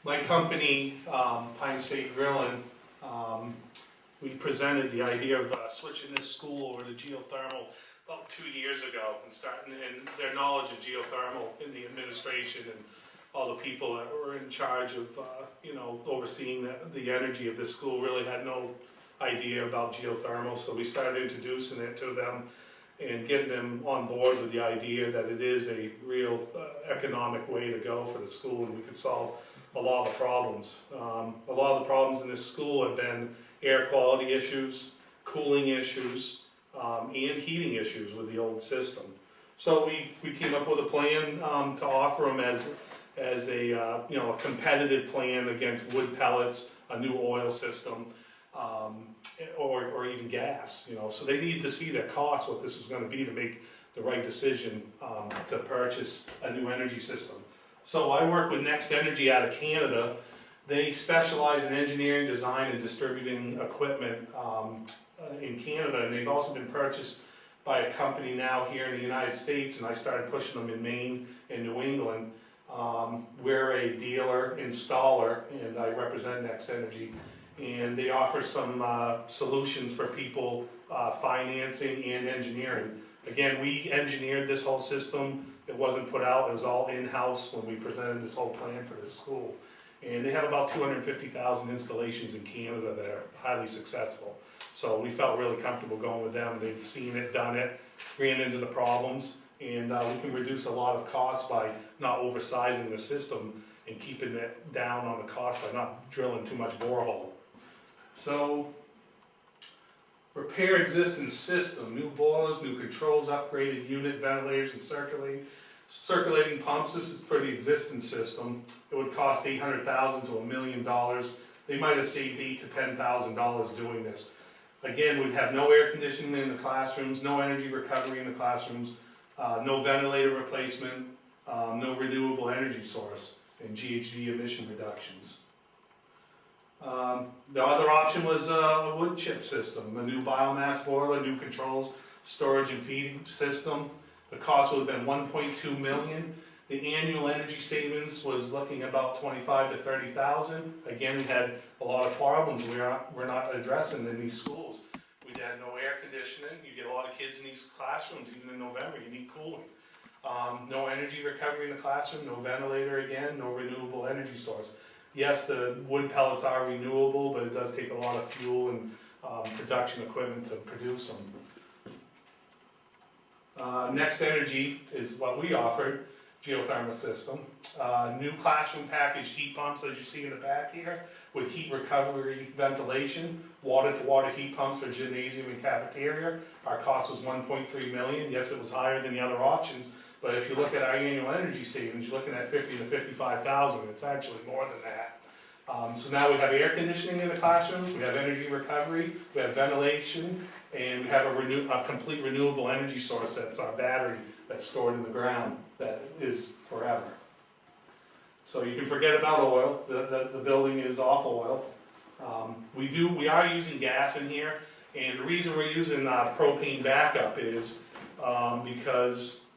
My company, Pine State Drilling, we presented the idea of switching this school over to geothermal about 2 years ago, and starting in their knowledge of geothermal in the administration and all the people that were in charge of, overseeing the energy of this school really had no idea about geothermal. So we started introducing it to them and getting them on board with the idea that it is a real economic way to go for the school, and we could solve a lot of the problems. A lot of the problems in this school have been air quality issues, cooling issues, and heating issues with the old system. So we came up with a plan to offer them as a a competitive plan against wood pellets, a new oil system, or even gas. So they needed to see their cost, what this was going to be, to make the right decision to purchase a new energy system. So I work with Next Energy out of Canada. They specialize in engineering, design, and distributing equipment in Canada, and they've also been purchased by a company now here in the United States, and I started pushing them in Maine and New England. We're a dealer, installer, and I represent Next Energy, and they offer some solutions for people, financing and engineering. Again, we engineered this whole system. It wasn't put out, it was all in-house when we presented this whole plan for this school. And they have about 250,000 installations in Canada that are highly successful. So we felt really comfortable going with them. They've seen it, done it, ran into the problems, and we can reduce a lot of costs by not oversizing the system and keeping it down on the cost by not drilling too much borehole. So, repair existing system, new boilers, new controls, upgraded unit, ventilators, and circulating pumps. This is for the existing system. It would cost $800,000 to $1 million. They might have saved $8,000 to $10,000 doing this. Again, we'd have no air conditioning in the classrooms, no energy recovery in the classrooms, no ventilator replacement, no renewable energy source, and GHG emission reductions. The other option was a wood chip system, a new biomass boiler, new controls, storage and feeding system. The cost would have been $1.2 million. The annual energy savings was looking about $25,000 to $30,000. Again, we had a lot of problems we're not addressing in these schools. We had no air conditioning. You get a lot of kids in these classrooms, even in November, you need cooling. No energy recovery in the classroom, no ventilator again, no renewable energy source. Yes, the wood pellets are renewable, but it does take a lot of fuel and production equipment to produce them. Next Energy is what we offered, geothermal system. New classroom packaged heat pumps, as you see in the back here, with heat recovery ventilation, water-to-water heat pumps for gymnasium and cafeteria. Our cost was $1.3 million. Yes, it was higher than the other options, but if you look at our annual energy savings, you're looking at $50,000 to $55,000. It's actually more than that. So now we have air conditioning in the classrooms, we have energy recovery, we have ventilation, and we have a complete renewable energy source. That's our battery that's stored in the ground that is forever. So you can forget about oil. The building is off oil. We are using gas in here, and the reason we're using propane backup is because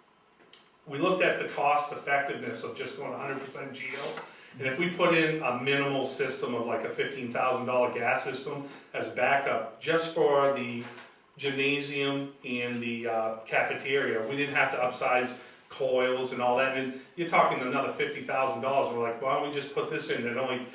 we looked at the cost effectiveness of just going 100% geo. And if we put in a minimal system of like a $15,000 gas system as backup just for the gymnasium and the cafeteria, we didn't have to upsize coils and all that. And you're talking another $50,000. We're like, why don't we just put this in? You're only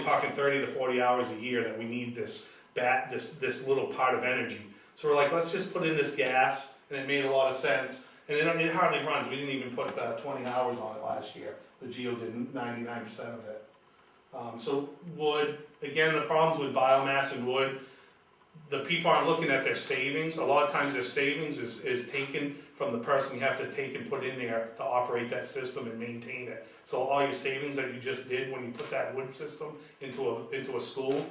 talking 30 to 40 hours a year that we need this little part of energy. So we're like, let's just put in this gas, and it made a lot of sense. And it hardly runs. We didn't even put 20 hours on it last year. The Geo did 99% of it. So wood, again, the problems with biomass and wood, the people aren't looking at their savings. A lot of times their savings is taken from the person you have to take and put in there to operate that system and maintain it. So all your savings that you just did when you put that wood system into a school,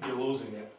you're losing it.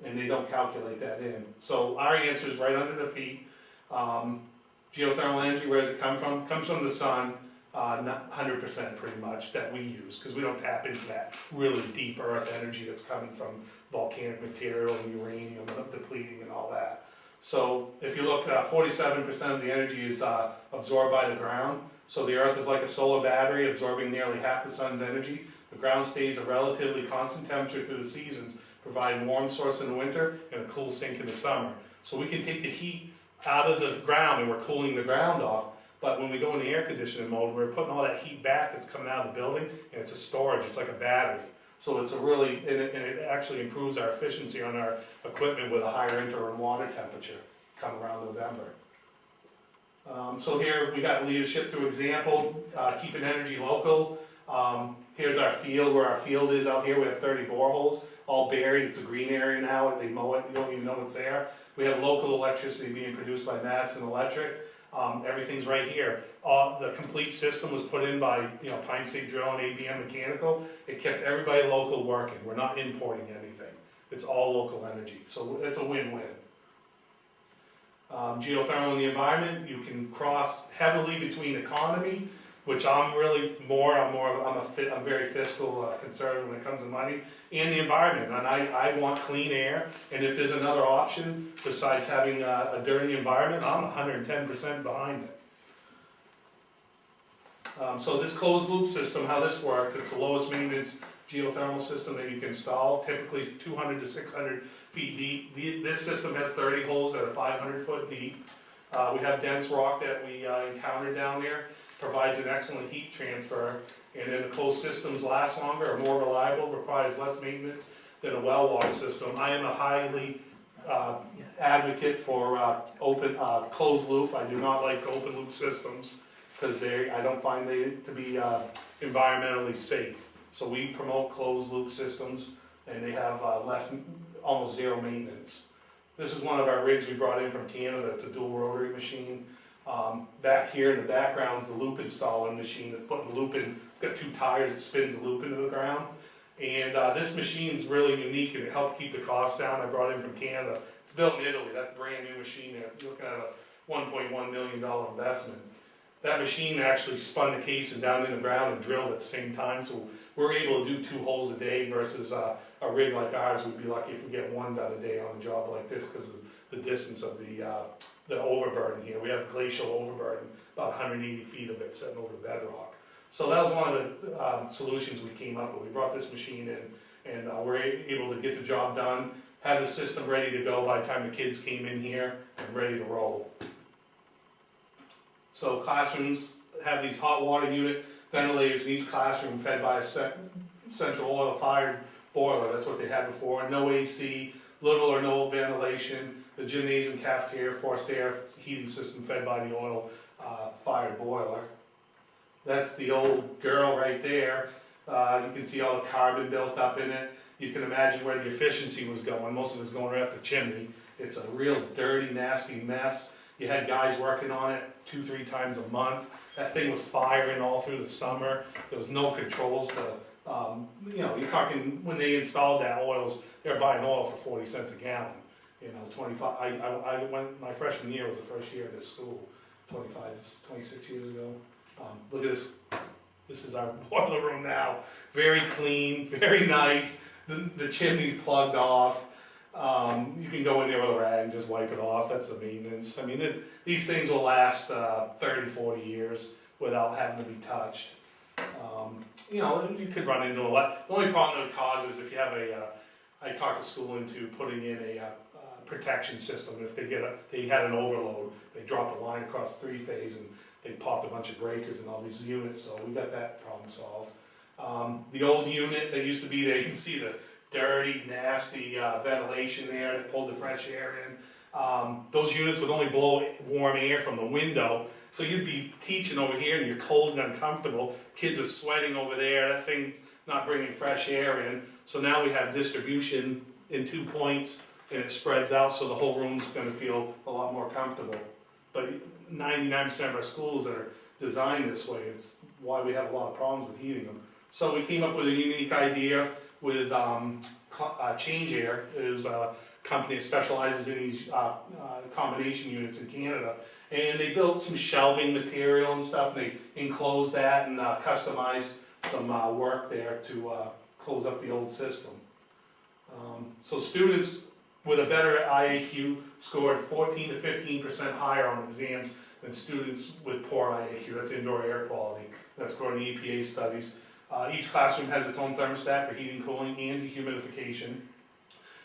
And they don't calculate that in. So our answer is right under the feet. Geothermal energy, where does it come from? It comes from the sun. Not 100% pretty much that we use, because we don't tap into that really deep earth energy that's coming from volcanic material and uranium depleting and all that. So if you look, 47% of the energy is absorbed by the ground, So the Earth is like a solar battery, absorbing nearly half the sun's energy. The ground stays a relatively constant temperature through the seasons, providing a warm source in the winter and a cool sink in the summer. So we can take the heat out of the ground and we're cooling the ground off, but when we go into air conditioning mode, we're putting all that heat back that's coming out of the building, and it's a storage, it's like a battery. So it's a really, and it actually improves our efficiency on our equipment with a higher interim water temperature come around November. So here we got leadership through example, keeping energy local. Here's our field, where our field is out here. We have 30 boreholes, all buried. It's a green area now. They mow it, you don't even know it's there. We have local electricity being produced by Madison Electric. Everything's right here. The complete system was put in by Pine State Drill and ABM Mechanical. It kept everybody local working. We're not importing anything. It's all local energy. So it's a win-win. Geothermal in the environment, you can cross heavily between economy, which I'm very fiscal conservative when it comes to money, and the environment. And I want clean air, and if there's another option besides having a dirty environment, I'm 110% behind it. So this closed loop system, how this works, it's the lowest maintenance geothermal system that you can install, typically 200 to 600 feet deep. This system has 30 holes that are 500 foot deep. We have dense rock that we encountered down there, provides an excellent heat transfer, and then the closed systems last longer, are more reliable, requires less maintenance than a well water system. I am a highly advocate for closed loop. I do not like open loop systems because I don't find they to be environmentally safe. So we promote closed loop systems, and they have almost zero maintenance. This is one of our rigs we brought in from Canada. It's a dual rotary machine. Back here in the background is the loop installing machine that's putting the loop in. It's got 2 tires that spins the loop into the ground. And this machine's really unique, and it helped keep the cost down. I brought it in from Canada. It's built in Italy. That's a brand new machine there. You're looking at a $1.1 million investment. That machine actually spun the casing down in the ground and drilled at the same time, so we're able to do 2 holes a day versus a rig like ours. We'd be lucky if we get 1 done a day on a job like this because of the distance of the overburden here. We have glacial overburden, about 180 feet of it sitting over the bedrock. So that was one of the solutions we came up with. We brought this machine in, and we're able to get the job done, have the system ready to go by the time the kids came in here and ready to roll. So classrooms have these hot water unit ventilators in each classroom fed by a central oil-fired boiler. That's what they had before. No AC, little or no ventilation. The gymnasium, cafeteria, forced air heating system fed by the oil-fired boiler. That's the old girl right there. You can see all the carbon built up in it. You can imagine where the efficiency was going. Most of it's going right up the chimney. It's a real dirty, nasty mess. You had guys working on it 2-3 times a month. That thing was firing all through the summer. There was no controls to, you're talking, when they installed that they were buying oil for 40 cents a gallon. 25, I went, my freshman year was the first year of this school, 26 years ago. Look at this. This is our boiler room now. Very clean, very nice. The chimney's plugged off. You can go in there with a rag and just wipe it off. That's the maintenance. I mean, these things will last 30, 40 years without having to be touched. You could run into a lot. The only problem it would cause is if you have I talked the school into putting in a protection system. If they had an overload, they dropped a line across 3-phase and they popped a bunch of breakers in all these units, so we got that problem solved. The old unit that used to be there, you can see the dirty, nasty ventilation there that pulled the fresh air in. Those units would only blow warm air from the window, so you'd be teaching over here and you're cold and uncomfortable. Kids are sweating over there, that thing's not bringing fresh air in. So now we have distribution in 2 points and it spreads out, so the whole room's going to feel a lot more comfortable. But 99% of our schools are designed this way. It's why we have a lot of problems with heating them. So we came up with a unique idea with Change Air. It was a company that specializes in these combination units in Canada. And they built some shelving material and stuff, and they enclosed that and customized some work there to close up the old system. So students with a better IAQ scored 14 to 15% higher on exams and students with poor IAQ, that's indoor air quality. That's according to EPA studies. Each classroom has its own thermostat for heating, cooling, and dehumidification.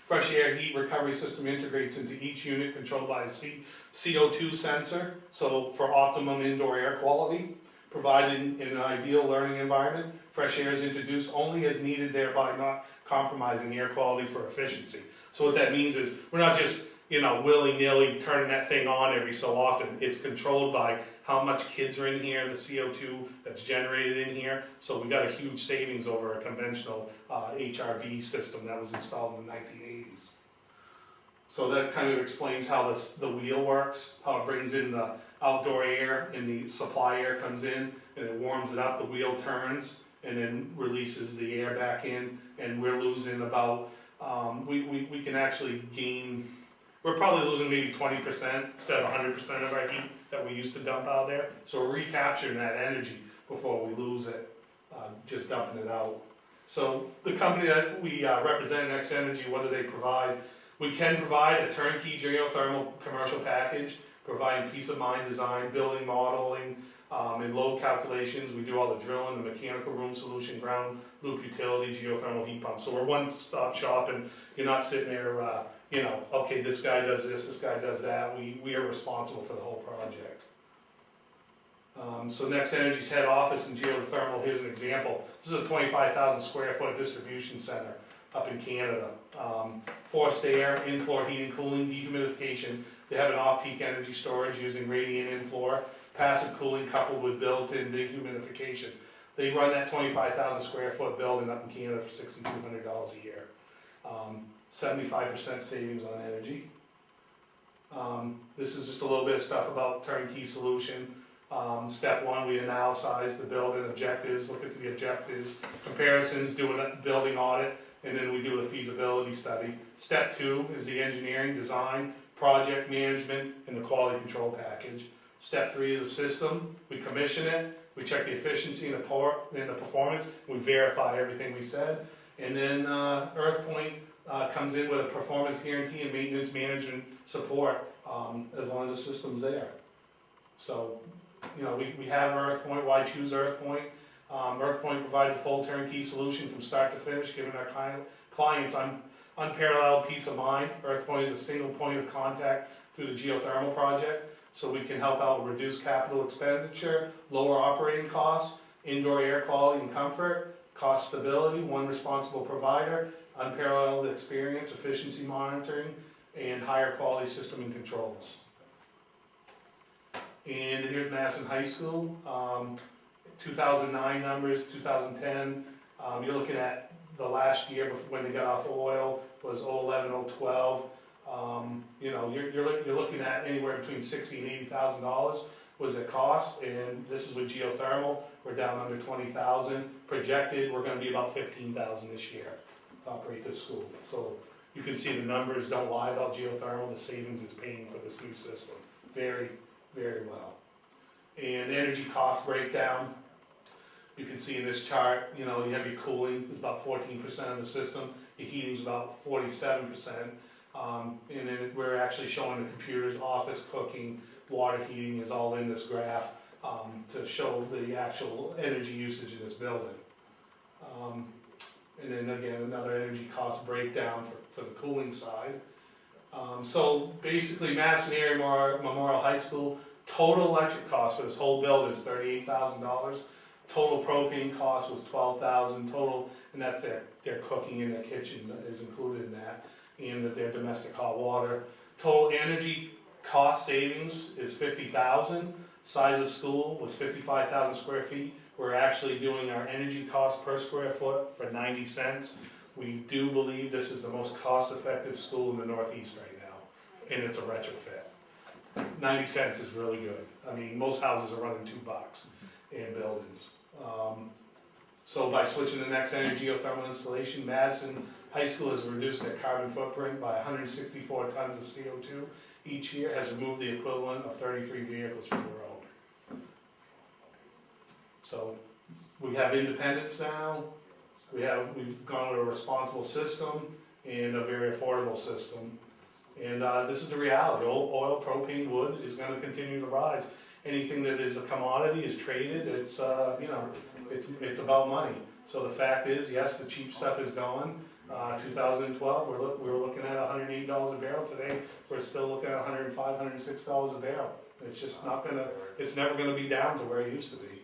Fresh air heat recovery system integrates into each unit controlled by a CO2 sensor, so for optimum indoor air quality. Provided in an ideal learning environment, fresh air is introduced only as needed, thereby not compromising air quality for efficiency. So what that means is we're not just, willy-nilly turning that thing on every so often. It's controlled by how much kids are in here, the CO2 that's generated in here. So we got a huge savings over a conventional HRV system that was installed in the 1980s. So that kind of explains how the wheel works, how it brings in the outdoor air and the supply air comes in and it warms it up, the wheel turns and then releases the air back in, and we're losing about, we can actually gain, we're probably losing maybe 20% instead of 100% of our heat that we used to dump out there. So we're recapturing that energy before we lose it, just dumping it out. So the company that we represent, Next Energy, what do they provide? We can provide a turnkey geothermal commercial package, providing peace of mind design, building modeling, and load calculations. We do all the drilling, the mechanical room solution, ground loop utility, geothermal heat pump. So we're one-stop shop, and you're not sitting there, okay, this guy does this guy does that. We are responsible for the whole project. So Next Energy's head office in geothermal, here's an example. This is a 25,000 square foot distribution center up in Canada. Forced air, in-floor heating, cooling, dehumidification. They have an off-peak energy storage using radiant in-floor, passive cooling coupled with built-in dehumidification. They run that 25,000 square foot building up in Canada for $6,200 a year. 75% savings on energy. This is just a little bit of stuff about turnkey solution. Step one, we analyze the building objectives, look at the objectives, comparisons, do a building audit, and then we do a feasibility study. Step two is the engineering, design, project management, and the quality control package. Step three is a system. We commission it, we check the efficiency and the performance, we verify everything we said, and then EarthPoint comes in with a performance guarantee and maintenance management support as long as the system's there. So, we have EarthPoint. Why choose EarthPoint? EarthPoint provides a full turnkey solution from start to finish, giving our clients unparalleled peace of mind. EarthPoint is a single point of contact through the geothermal project, so we can help out with reduced capital expenditure, lower operating costs, indoor air quality and comfort, cost stability, one responsible provider, unparalleled experience, efficiency monitoring, and higher quality system and controls. And here's Madison High School, 2009 numbers, 2010, you're looking at the last year before when they got off oil was 011, 012. You're looking at anywhere between $60,000 and $80,000 was the cost, and this is with geothermal. We're down under 20,000. Projected, we're going to be about 15,000 this year to operate this school. So you can see the numbers don't lie about geothermal. The savings is paying for this new system very, very well. And energy cost breakdown. You can see in this chart, you have your cooling is about 14% of the system. Your heating is about 47%. And then we're actually showing the computers, office cooking, water heating is all in this graph to show the actual energy usage in this building. And then again, another energy cost breakdown for the cooling side. So basically, Madison Area Memorial High School, total electric cost for this whole building is $38,000. Total propane cost was $12,000 total, and that's their cooking in their kitchen is included in that, and their domestic hot water. Total energy cost savings is $50,000. Size of school was 55,000 square feet. We're actually doing our energy cost per square foot for 90 cents. We do believe this is the most cost-effective school in the Northeast right now, and it's a retrofit. 90 cents is really good. I mean, most houses are running $2 in buildings. So by switching to Next Energy geothermal installation, Madison High School has reduced their carbon footprint by 164 tons of CO2 each year, has removed the equivalent of 33 vehicles from the road. So we have independence now. We've gone with a responsible system and a very affordable system. And this is the reality. Oil, propane, wood is going to continue to rise. anything that is a commodity is traded, it's, you know, it's about money. So the fact is, yes, the cheap stuff is going. 2012, we were looking at $108 a barrel. Today, we're still looking at $105, $106 a barrel. It's just not gonna, it's never gonna be down to where it used to be.